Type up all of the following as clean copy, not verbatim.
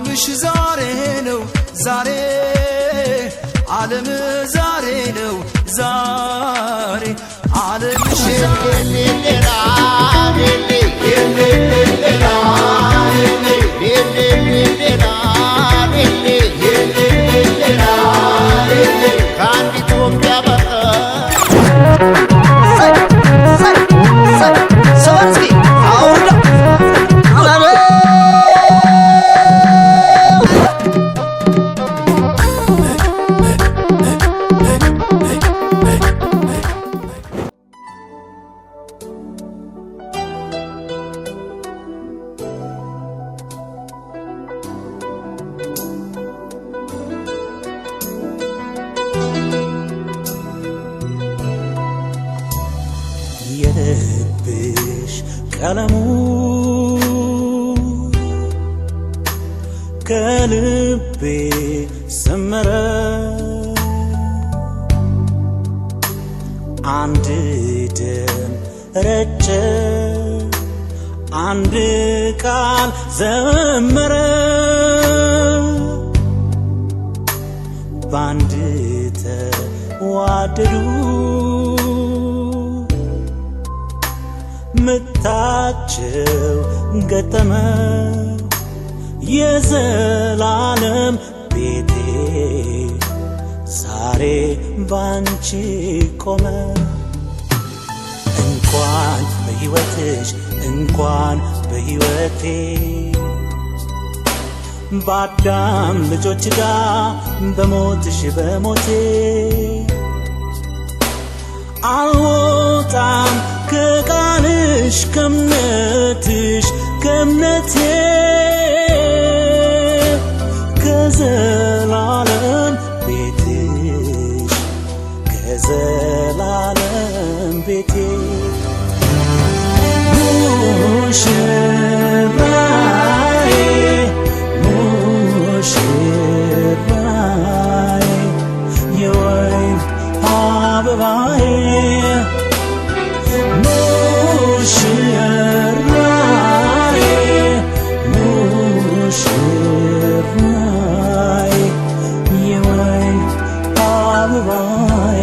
ዓለምሽ ዛሬ ነው ዛሬ ዓለም ዛሬ ነው ዛሬ ዓለምሽ የልብሽ ቀለሙ ከልቤ ሰመረ አንድ ደም ረጨ አንድ ቃል ዘመረ ባንድ ተዋደዱ ምታቸው ገጠመ የዘላለም ቤቴ ዛሬ ባንቺ ቆመ እንኳን በሕይወትሽ እንኳን በሕይወቴ ባዳም ልጆች ጋር በሞትሽ በሞቴ አልወጣም ከቃልሽ ከእምነትሽ ከእምነቴ ከዘላለም ቤትሽ ከዘላለም ቤቴ ሙሽራዬ ሙሽራዬ የወይን አበባዬ ሙሽራዬ ሙሽራዬ የወይን አበባዬ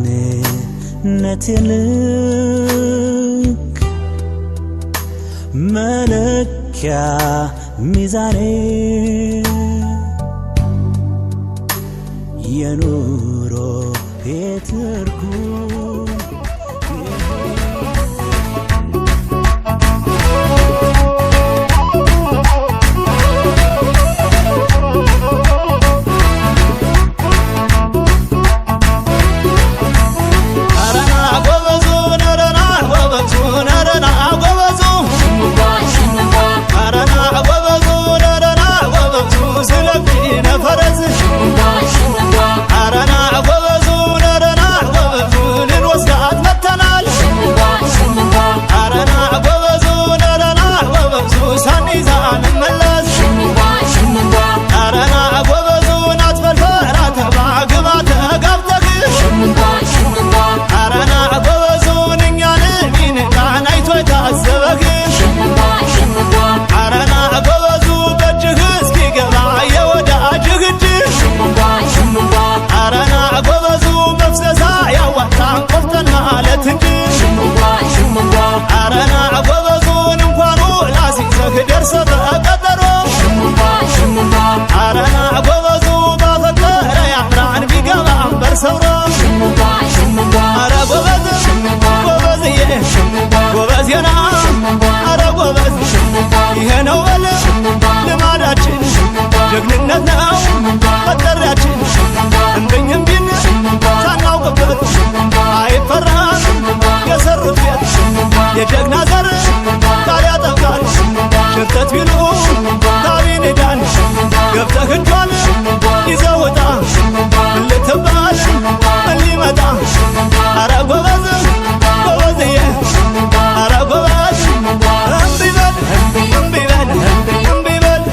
የማንነቴ ልክ መለኪያ ሚዛኔ የኑሮ ትርጉም ጀግንነት ነው መጠሪያችን እንደኝም ቢን ሳናውቅበት አይፈራም የሰሩት ቤት የጀግና ዘር ቃል ያጠብቃል ሸርተት ቢሉ ታቢኔዳን ገብተህ እጇን ይዘውጣ ልትባል ሊመጣ አረ ጎበዝ ጎበዝዬ አረ ጎበዝ እምቢ በል እምቢ በል እምቢ በል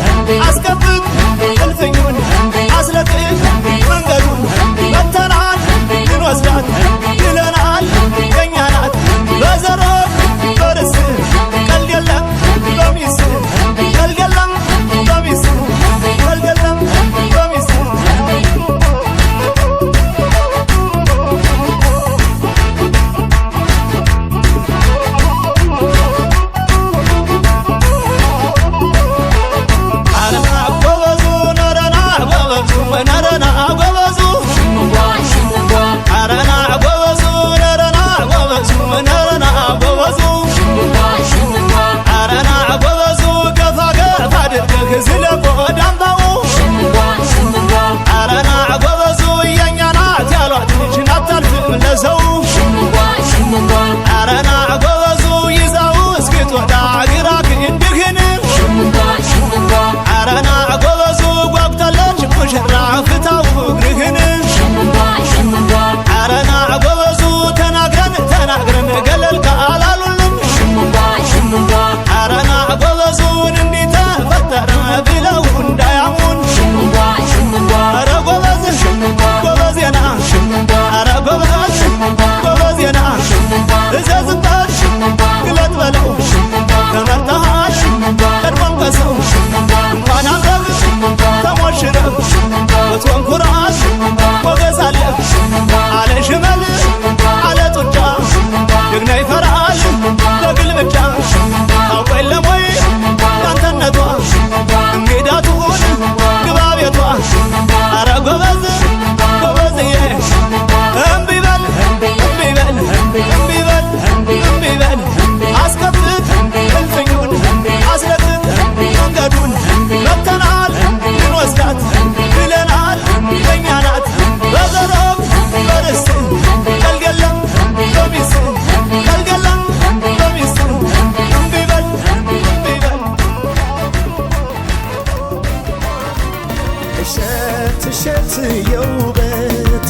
እሸት የውበት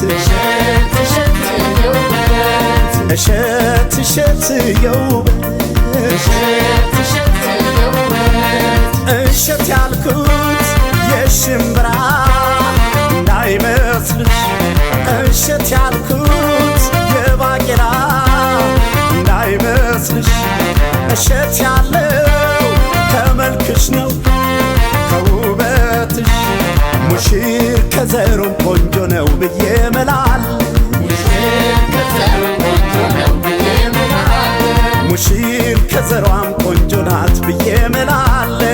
እሸት እሸት የውበት እሸት ያልኩት የሽምብራ እንዳይመስልሽ እሸት ያልኩት የባቄላ እንዳይመስልሽ እሸት ያለው ከመልክሽ ነው ከውበትሽ ሙሽር ከዘሩም ቆንጆ ነው ብዬ እምላለሁ ሙሽር ከዘሯም ቆንጆ ናት ብዬ እምላለሁ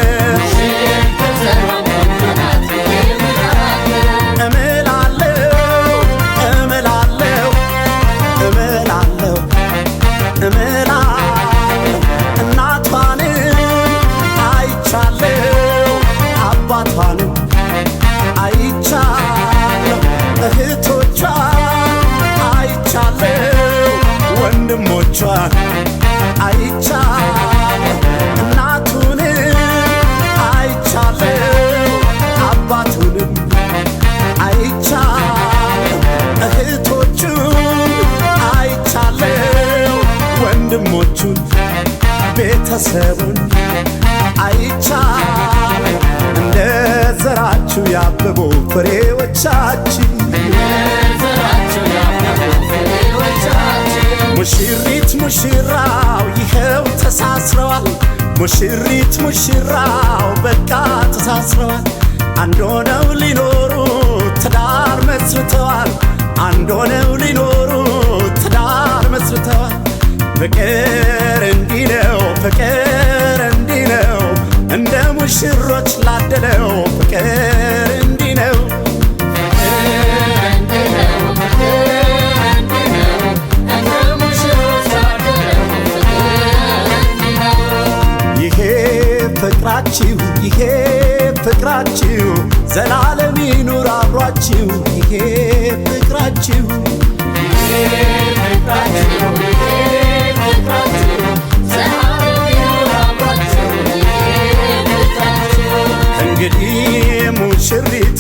ወንድሞቿን አይቻለሁ እናቱንም አይቻለሁ አባቱንም አይቻለሁ እህቶቹን አይቻለሁ ወንድሞቹን ቤተሰቡን አይቻለሁ እንደ ዘራችሁ ያበቡ ፍሬዎቻችን ሙሽሪት ሙሽራው ይኸው ተሳስረዋል ሙሽሪት ሙሽራው በቃ ተሳስረዋል አንድ ሆነው ሊኖሩ ትዳር መስርተዋል አንድ ሆነው ሊኖሩ ትዳር መስርተዋል ፍቅር እንዲህ ነው ፍቅር እንዲህ ነው እንደ ሙሽሮች ላደለው ፍቅር እንዲህ ነው ፍቅራችሁ ይሄ ፍቅራችሁ ዘላለም ይኑር አብሯችሁ ይሄ ፍቅራችሁ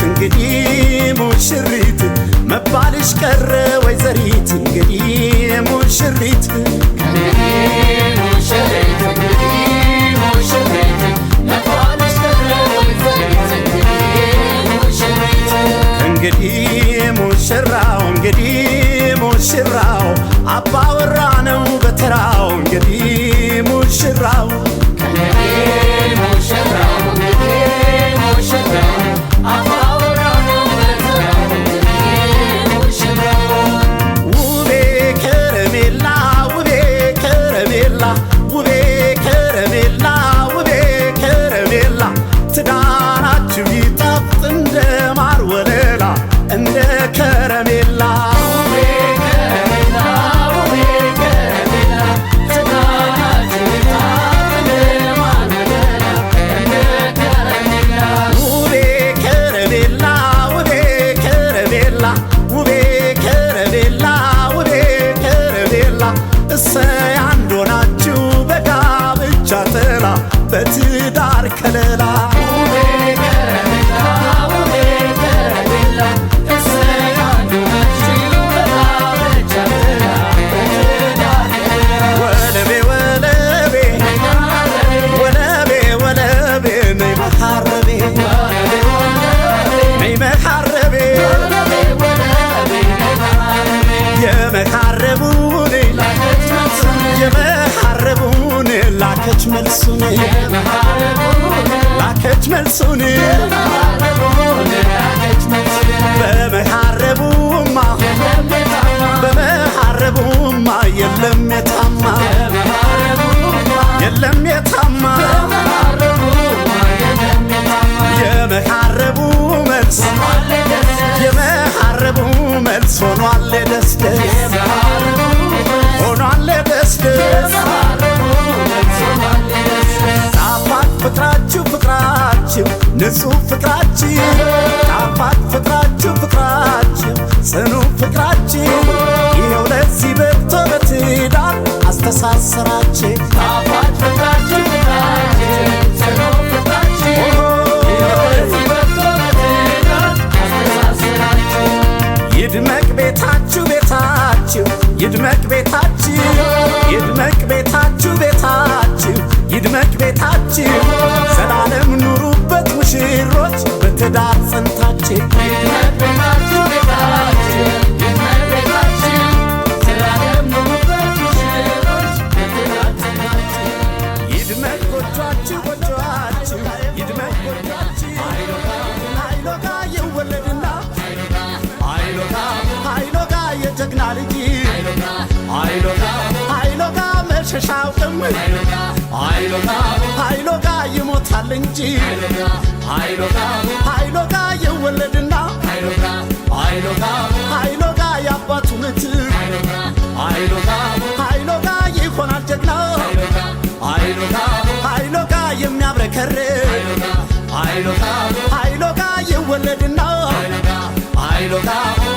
እንግዲህ ሙሽሪት መባልሽ ቀረ ወይዘሪት እንግዲህ ሙሽሪት እንግዲህ ሙሽራው አባወራ ነው በተራው እንግዲህ ሙሽራው ውቤ ከረሜላ ውቤ ከረሜላ ውቤ ከረሜላ ውቤ ከረሜላ ትዳራችሁ ይጣፍጥ እንደ ማር ወለላ እንደ ከረሜላ እሰይ አንድ ሆናችሁ በጋብቻ ጥላ በትዳር ከለላ ወለቤ ወለቤ ወለቤ ወለቤ ነይ መሐረቤ ነይ መሐረቤ የመሐረቡን ላከች መልሱን ላከች መልሱን በመሐረቡማ የለም የታማ የለም የታማ የመሐረቡ መልስ የመሐረቡ መልስ ሆኗል ደስደስ ሆኗል ደስደስ ጣፋጭ ፍቅራችሁ ፍቅራችሁ ንጹህ ፍቅራችሁ ጣፋጭ ፍቅራችሁ ፍቅራችሁ ጽኑ ፍቅራችሁ ይኸው ለዚህ በቅቶ በትዳር አስተሳሰራችሁ ጣፋጭ ፍቅራችሁ ፍቅራችሁ ጽኑ ፍቅራችሁ ይኸው ለዚህ በቅቶ በትዳር አስተሳሰራችሁ የጀግና ልጅ ኃይሎጋ መሸሻውቅም ኃይሎጋ ይሞታል እንጂ ኃይሎጋ ይወለድና ኃይሎጋ ያባቱ ምትክ ኃይሎጋ ይሆናል ጀግና ኃይሎጋ የሚያብረከርክ ኃይሎጋ ይወለድና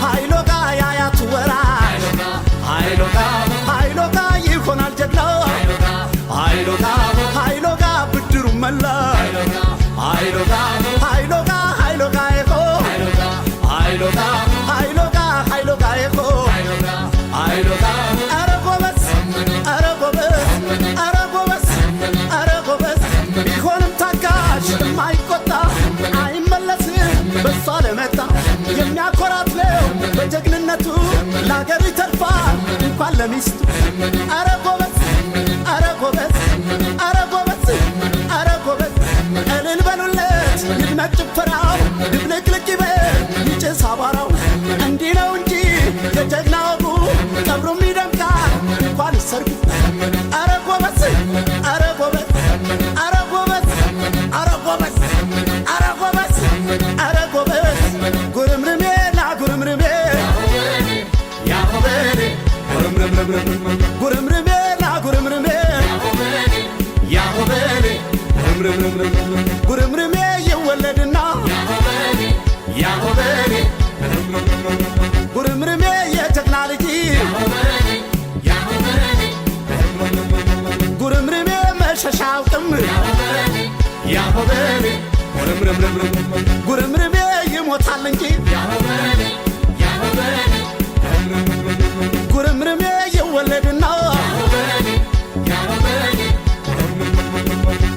ኃይሎጋ ያያቱ ወራሽ ኃይሎጋ ይሆናል ጀግና ኃይሎጋ ብድሩ መላሽ ኃይሎጋ ይሆ ኃይሎጋ ይሆ ኧረ ጎበዝ ኧረ ጎበዝ ኧረ ጎበዝ ኧረ ጎበዝ ቢሆንም ታጋሽ የማይቆጣ አይመለስም በሷ ለመጣ የሚያኮራት ነው በጀግንነቱ ለአገሩ ይተርፋል እንኳን ለሚስቱ ኧረ ጎበዝ ኧረ ጎበዝ ኧረ ጎበዝ ኧረ ጎበዝ እልል በሉለት ይድመቅ ጭፈራው ድብልቅልቅ ይበል ይጭስ አቧራው እንዲህ ነው እንጂ የጀግና ወጉ ቀብሩም ይደምቃል እንኳን ይሰርጉ ኧረ ጎበዝ ኧረ ጎበዝ ኧረ ጎበዝ ኧረ ጎበዝ ኧረ ጎበዝ ኧረ ጎበዝ ጉርምርሜ ና ጉርምርሜ ጉርምርሜ ና ጉርምርሜ ጉርምርሜ ይወለድና ጉርምርሜ የጀግና ልጅ ጉርምርሜ መሸሻውቅም ጉርምርሜ ይሞታል እንጂ ጉርምርሜ ይወለድና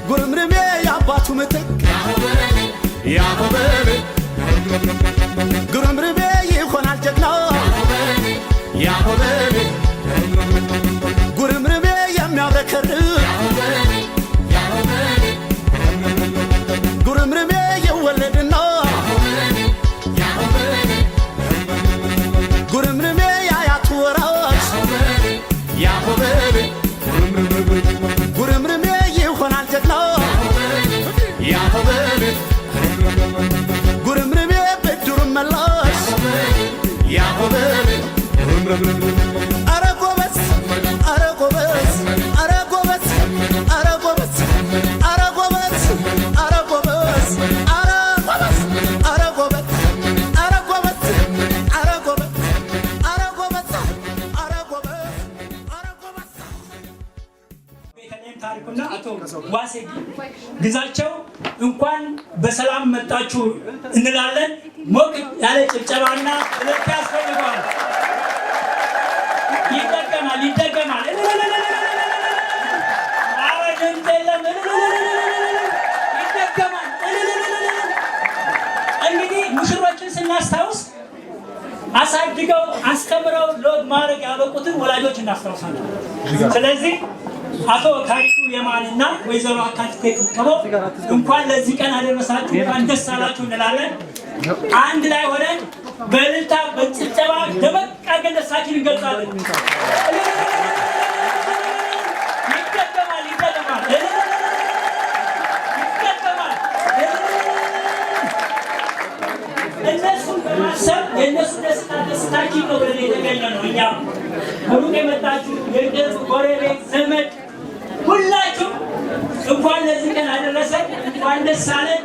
ጉርምርሜ ያባቱ ምትክ ጉርምርሜ ይሆናል ጀግና ጉርምርሜ የሚያብረከርክ ጉርምርሜ ይወለድና ጉርምርሜ ያያቱ ወራሽ ጉርምርሜ ይሆናል ጀግና ጉርምርሜ ብድሩን መላሽ ኧረ ጎበዝ ኧረ ጎበዝ ኧረ ጎበዝ ኧረ ጎበዝ ኧረ ጎበዝ ኧረ ጎበዝ ኧረ ጎበዝ ኧረ ጎበዝ ኧረ ጎበዝ ኧረ ጎበዝ ኧረ ጎበዝ ኧረ ጎበዝ ኧረ ጎበዝ ቤተልሔም ታሪኩና አቶ ዋሴ ግዛቸው እንኳን በሰላም መጣችሁ እንላለን። ሞቅ ያለ ጭብጨባና እልልታ ያስፈልገዋል። ይደገማል ይደገማል። ኧረ ድምፅ የለም። ይደገማል። እንግዲህ ሙሽሮችን ስናስታውስ አሳድገው አስተምረው ለወግ ማዕረግ ያበቁትን ወላጆች እናስታውሳለን። ስለዚህ አቶ ታሪኩ የማንና ወይዘሮ አካትቴ ከቦ እንኳን ለዚህ ቀን አደረሳችሁ እንኳን ደስ አላችሁ እንላለን። አንድ ላይ ሆነን በእልልታ በጭብጨባ ደመቅ አድርገን ደስታችንን እንገልጻለን። ይደገማል ይደገማል ይደገማል። እነሱን በማሰብ የእነሱ ደስታ ደስታችን ነው ብለን የተገኘ ነው። እኛም ከሩቅ የመጣችሁ የቅርብ ጎረቤት ዘመድ ሁላችሁ እንኳን ለዚህ ቀን አደረሰን እንኳን ደስ አለን።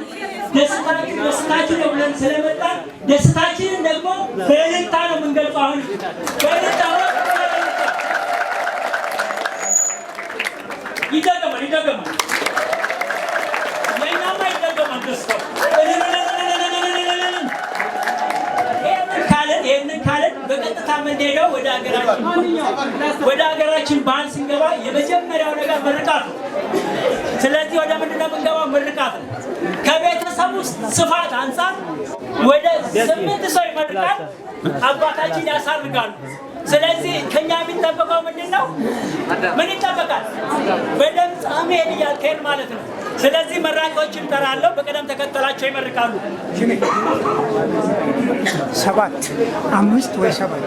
ደስታችሁ ነው ብለን ስለመጣን ደስታችንን ደግሞ በእልልታ ነው የምንገልጸው። አሁን በእልልታ ይደገማል ይደገማል። የእኛማ ይደገማል ደስታው። ይህንን ካለን በቀጥታ የምንሄደው ወደ ሀገራችን ባህል ስንገባ የመጀመሪያው ነገር ምርቃት ነው። ስለዚህ ወደ ምንድነው የምንገባው? ምርቃት ነው። ከቤተሰቡ ስፋት አንጻር ወደ 8 ሰው ይመርቃል። አባታችን ያሳርጋሉ። ስለዚህ ከኛ የሚጠበቀው ምንድነው? ምን ይጠበቃል? በደምብ አሜን እያልከን ማለት ነው። ስለዚህ መራቂዎችን ጠራለሁ፣ በቀደም ተከተላቸው ይመርቃሉ። ሰባት አምስት ወይ ሰባት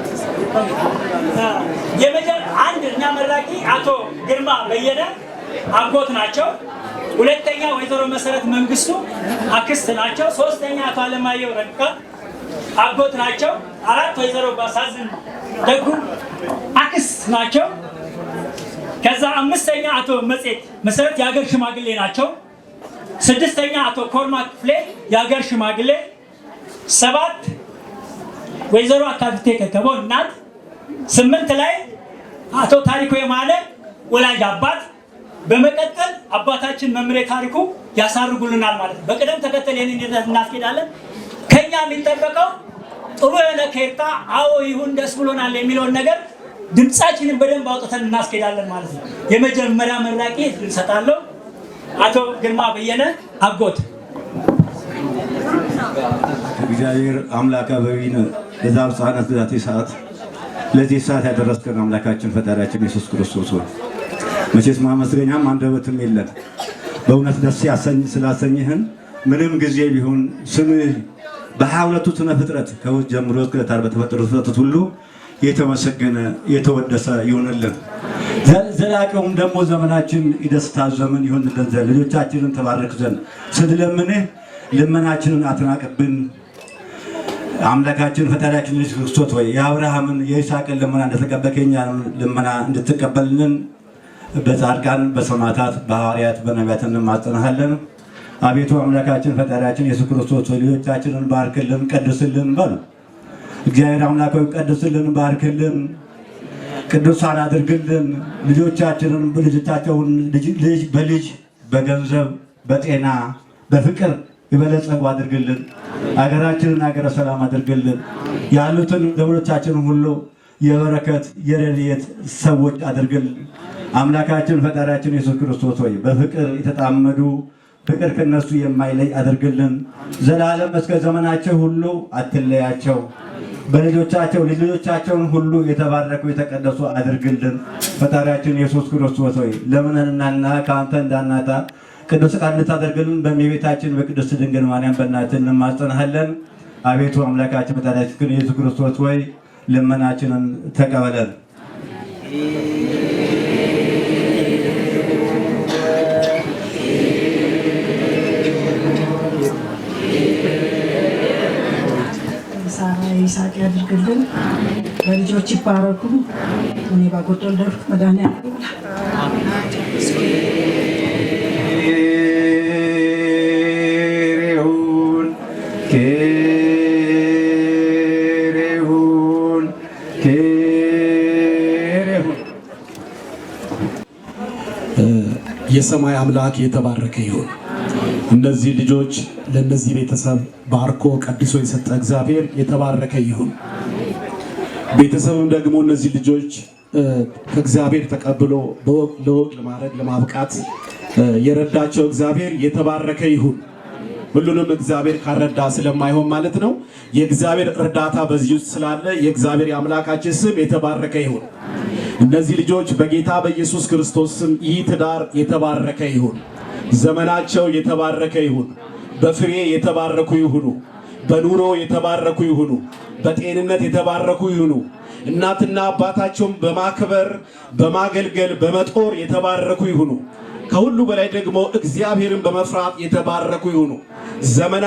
አንደኛ መራቂ አቶ ግርማ በየነ አጎት ናቸው። ሁለተኛ ወይዘሮ መሰረት መንግስቱ አክስት ናቸው። ሶስተኛ አቶ አለማየሁ ረጋ አጎት ናቸው። አራት ወይዘሮ ባሳዝን ደጉ አክስት ናቸው። ከዛ አምስተኛ አቶ መጽሔት መሰረት የሀገር ሽማግሌ ናቸው። ስድስተኛ አቶ ኮርማ ክፍሌ የሀገር ሽማግሌ። ሰባት ወይዘሮ አካፍቴ ከከበው እናት። ስምንት ላይ አቶ ታሪኩ የማነ ወላጅ አባት። በመቀጠል አባታችን መምሬ ታሪኩ ያሳርጉልናል ማለት ነው። በቅደም ተከተል ይሄንን እናስኬዳለን። ከኛ የሚጠበቀው ጥሩ የሆነ ከርታ አዎ ይሁን ደስ ብሎናል የሚለውን ነገር ድምጻችንን በደንብ አውጥተን እናስኬዳለን ማለት ነው። የመጀመሪያ መራቂ እንሰጣለሁ። አቶ ግርማ በየነ አጎት። እግዚአብሔር አምላክ አበዊን ለዛ ሕፃናት ዛቴ ሰዓት ለዚህ ሰዓት ያደረስከን አምላካችን ፈጣሪያችን ኢየሱስ ክርስቶስ ሆይ መቼስ ማመስገኛም አንደበትም የለን። በእውነት ደስ ስላሰኝህን ምንም ጊዜ ቢሆን ስምህ በ22ቱ ስነ ፍጥረት ከውስጥ ጀምሮ እስከ ታር በተፈጠሩት ፍጥረታት ሁሉ የተመሰገነ የተወደሰ ይሁንልን። ዘላቂውም ደግሞ ዘመናችን የደስታ ዘመን ይሁንልን ዘንድ ልጆቻችንን ተባረክ ዘንድ ስንለምንህ ልመናችንን አትናቅብን። አምላካችን ፈጣሪያችን ኢየሱስ ክርስቶስ ሆይ የአብርሃምን የይስሐቅን ልመና እንደተቀበልክ የእኛን ልመና እንድትቀበልልን በጻድቃን በሰማዕታት በሐዋርያት በነቢያት እንማጸንሃለን። አቤቱ አምላካችን ፈጣሪያችን ኢየሱስ ክርስቶስ ሆይ ልጆቻችንን ባርክልን ቀድስልን በሉ። እግዚአብሔር አምላክ ሆይ ቀድስልን፣ ባርክልን፣ ቅዱሳን አድርግልን። ልጆቻችንን ልጆቻቸውን ልጅ በልጅ በገንዘብ በጤና በፍቅር የበለጸጉ አድርግልን። አገራችንን አገረ ሰላም አድርግልን። ያሉትን ዘመዶቻችንን ሁሉ የበረከት የረድኤት ሰዎች አድርግልን። አምላካችን ፈጣሪያችን ኢየሱስ ክርስቶስ ሆይ በፍቅር የተጣመዱ ፍቅር ከነሱ የማይለይ አድርግልን። ዘላለም እስከ ዘመናቸው ሁሉ አትለያቸው። በልጆቻቸው ልጆቻቸውን ሁሉ የተባረኩ የተቀደሱ አድርግልን። ፈጣሪያችን ኢየሱስ ክርስቶስ ሆይ ለምንህና ከአንተ እንዳናጣ ቅዱስ ቃል እንድታደርግልን በእመቤታችን በቅድስት ድንግል ማርያም በእናትህ እንማጸንሃለን። አቤቱ አምላካችን ፈጣሪያችን ኢየሱስ ክርስቶስ ሆይ ልመናችንን ተቀበለን። ሳራ ይስሐቅ ያድርግልን። በልጆች ይባረኩ። እኔ ባጎደልኩ መድኃኒዓለም የሰማይ አምላክ የተባረከ ይሁን። እነዚህ ልጆች ለነዚህ ቤተሰብ ባርኮ ቀድሶ የሰጠ እግዚአብሔር የተባረከ ይሁን። ቤተሰብም ደግሞ እነዚህ ልጆች ከእግዚአብሔር ተቀብሎ ለወግ ለማድረግ ለማብቃት የረዳቸው እግዚአብሔር የተባረከ ይሁን። ሁሉንም እግዚአብሔር ካረዳ ስለማይሆን ማለት ነው። የእግዚአብሔር እርዳታ በዚህ ውስጥ ስላለ የእግዚአብሔር የአምላካችን ስም የተባረከ ይሁን። እነዚህ ልጆች በጌታ በኢየሱስ ክርስቶስ ስም ይህ ትዳር የተባረከ ይሁን። ዘመናቸው የተባረከ ይሁን። በፍሬ የተባረኩ ይሁኑ። በኑሮ የተባረኩ ይሁኑ። በጤንነት የተባረኩ ይሁኑ። እናትና አባታቸውን በማክበር በማገልገል በመጦር የተባረኩ ይሁኑ። ከሁሉ በላይ ደግሞ እግዚአብሔርን በመፍራት የተባረኩ ይሁኑ። ዘመና